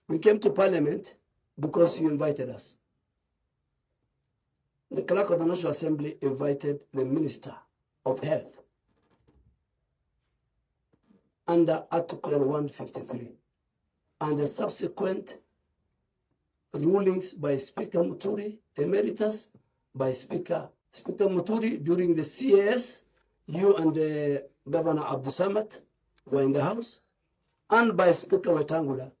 We came to Parliament because you invited us. The clerk of the National Assembly invited the Minister of Health under Article 153 and the subsequent rulings by Speaker Muturi, Emeritus, by Speaker Muturi during the CAS, you and the Governor Abdul Samad were in the House, and by Speaker Wetangula.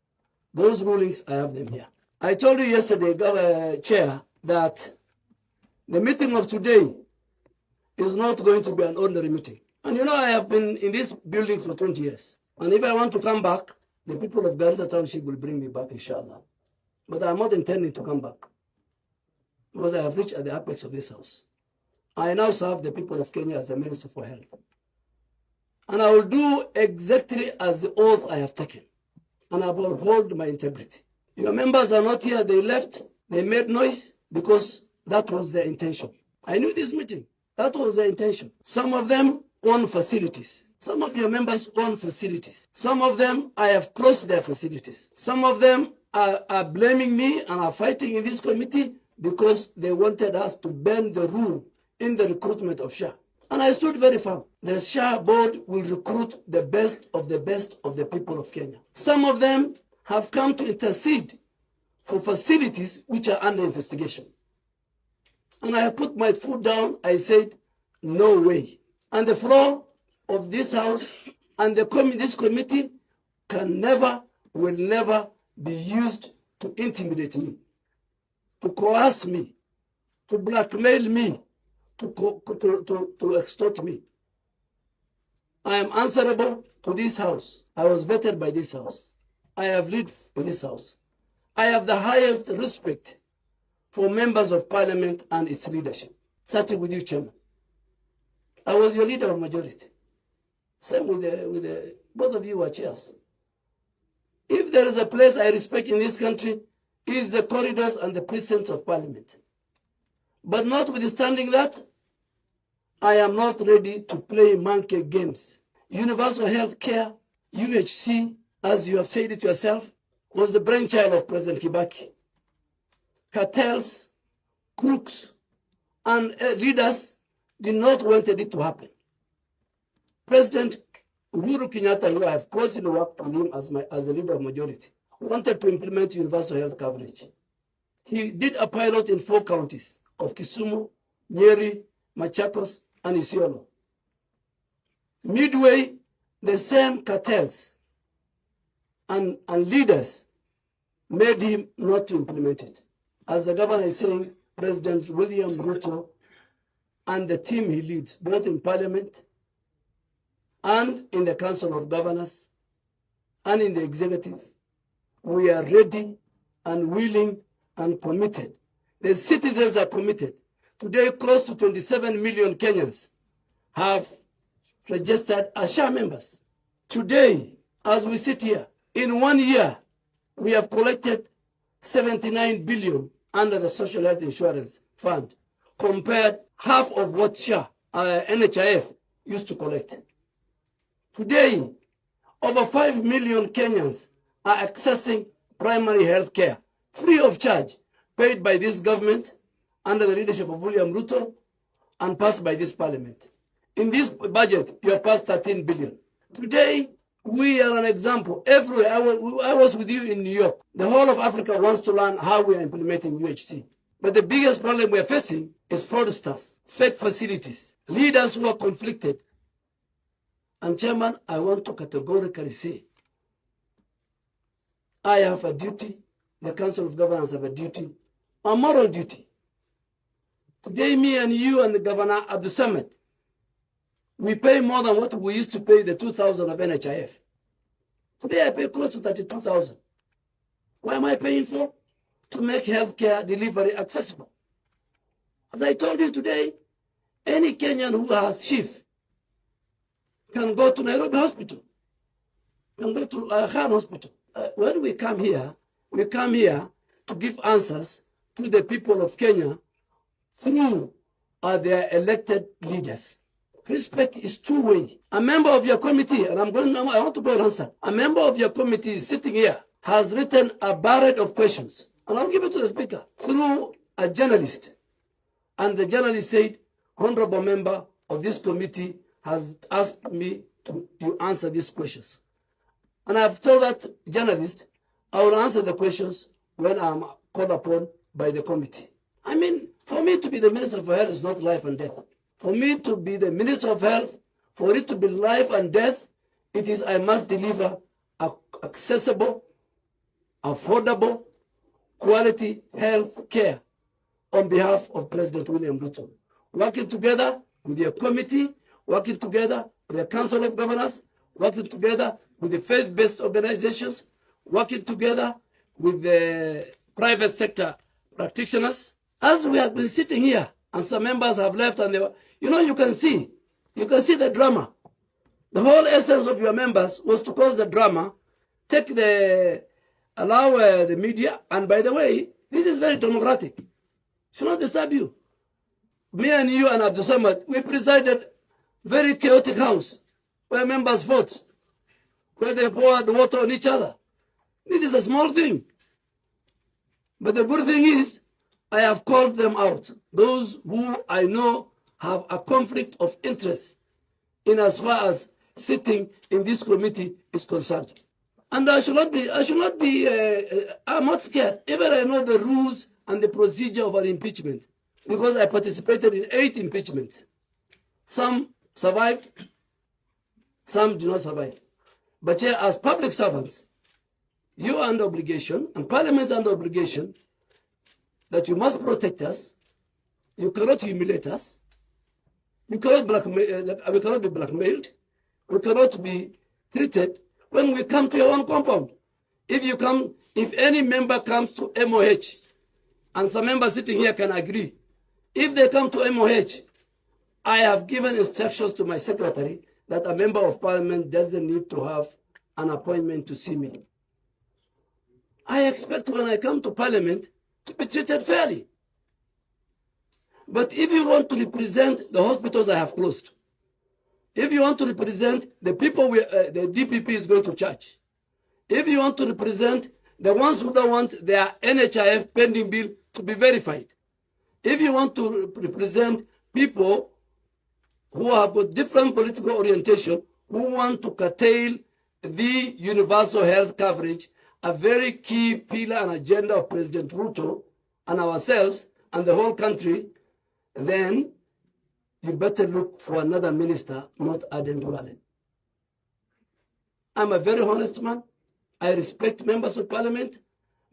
Those rulings, I have them here. I told you yesterday, Chair, that the meeting of today is not going to be an ordinary meeting. And you know, I have been in this building for 20 years. And if I want to come back, the people of Garissa Township will bring me back, inshallah. But I'm not intending to come back, because I have reached at the apex of this house. I now serve the people of Kenya as the Minister for Health. And I will do exactly as the oath I have taken. And I will hold my integrity. Your members are not here. They left. They made noise because that was their intention. I knew this meeting. That was their intention. Some of them own facilities. Some of your members own facilities. Some of them, I have closed their facilities. Some of them are blaming me and are fighting in this committee because they wanted us to bend the rule in the recruitment of SHA. And I stood very firm. The SHA board will recruit the best of the people of Kenya. Some of them have come to intercede for facilities which are under investigation. And I have put my foot down. I said, no way. And the floor of this house and this committee will never be used to intimidate me, to coerce me, to blackmail me, to extort me. I am answerable to this house. I was vetted by this house. I have lived in this house. I have the highest respect for members of Parliament and its leadership. Starting with you, Chairman. I was your leader of majority. Same with both of you are chairs. If there is a place I respect in this country, it is the corridors and the precincts of Parliament. But notwithstanding that, I am not ready to play monkey games. Universal health care, UHC, as you have said it yourself, was the brainchild of President Kibaki. Cartels, crooks, and leaders did not want it to happen. President Uhuru Kenyatta, who I have closely worked with him as the leader of majority, wanted to implement universal health coverage. He did a pilot in 4 counties of Kisumu, Nyeri, Machakos, and Isiolo. Midway, the same cartels and leaders made him not to implement it. As the governor is saying, President William Ruto and the team he leads, both in Parliament and in the Council of Governors and in the Executive, we are ready and willing and committed. The citizens are committed. Today, close to 27 million Kenyans have registered as SHA members. Today, as we sit here, in 1 year, we have collected 79 billion under the Social Health Insurance Fund, compared half of what SHA, NHIF, used to collect. Today, over 5 million Kenyans are accessing primary health care, free of charge, paid by this government under the leadership of William Ruto and passed by this Parliament. In this budget, you have passed 13 billion. Today, we are an example. Everywhere, I was with you in New York. The whole of Africa wants to learn how we are implementing UHC. But the biggest problem we are facing is fraudsters, fake facilities, leaders who are conflicted. And Chairman, I want to categorically say, I have a duty, the Council of Governors have a duty, a moral duty. Today, me and you and the Governor Abdul Samad, we pay more than what we used to pay the 2,000 of NHIF. Today, I pay close to 32,000. What am I paying for? To make healthcare delivery accessible. As I told you today, any Kenyan who has SHIF can go to Nairobi Hospital, can go to Khan Hospital. When we come here to give answers to the people of Kenya through their elected leaders. Respect is two-way. A member of your committee, and I want to go and answer. A member of your committee is sitting here has written a barrage of questions, and I'll give it to the Speaker, through a journalist. And the journalist said, Honorable member of this committee has asked me to you answer these questions. And I've told that journalist, I will answer the questions when I'm called upon by the committee. I mean, for me to be the Minister of Health is not life and death. For me to be the Minister of Health, for it to be life and death, it is I must deliver accessible, affordable, quality health care on behalf of President William Ruto. Working together with your committee, working together with the Council of Governors, working together with the faith-based organizations, working together with the private sector practitioners. As we have been sitting here, and some members have left, and they were, you can see the drama. The whole essence of your members was to cause the drama, allow the media, and by the way, this is very democratic. Should not disturb you. Me and you and Abdul Samad, we presided very chaotic house where members vote, where they poured water on each other. This is a small thing. But the good thing is, I have called them out. Those who I know have a conflict of interest in as far as sitting in this committee is concerned. And I'm not scared. Even I know the rules and the procedure of an impeachment, because I participated in 8 impeachments. Some survived, some did not survive. But here, as public servants, you are under obligation, and Parliament is under obligation, that you must protect us. You cannot humiliate us. We cannot be blackmailed. We cannot be treated when we come to your own compound. If any member comes to MOH, and some members sitting here can agree, if they come to MOH, I have given instructions to my secretary that a member of Parliament doesn't need to have an appointment to see me. I expect when I come to Parliament to be treated fairly. But if you want to represent the hospitals I have closed, if you want to represent the people the DPP is going to charge, if you want to represent the ones who don't want their NHIF pending bill to be verified, if you want to represent people who have got different political orientation, who want to curtail the universal health coverage, a very key pillar and agenda of President Ruto and ourselves and the whole country, then you better look for another minister, not Waziri Duale. I'm a very honest man. I respect members of Parliament,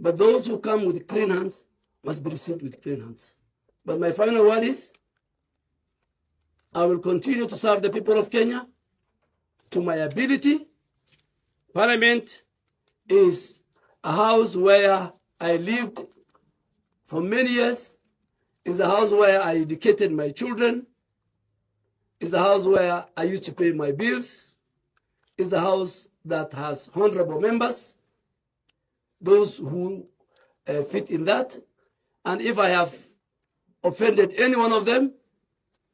but those who come with clean hands must be received with clean hands. But my final word is, I will continue to serve the people of Kenya to my ability. Parliament is a house where I lived for many years. It's a house where I educated my children. It's a house where I used to pay my bills. It's a house that has honorable members, those who fit in that. And if I have offended any one of them,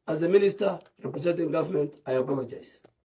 as a minister representing government, I apologize.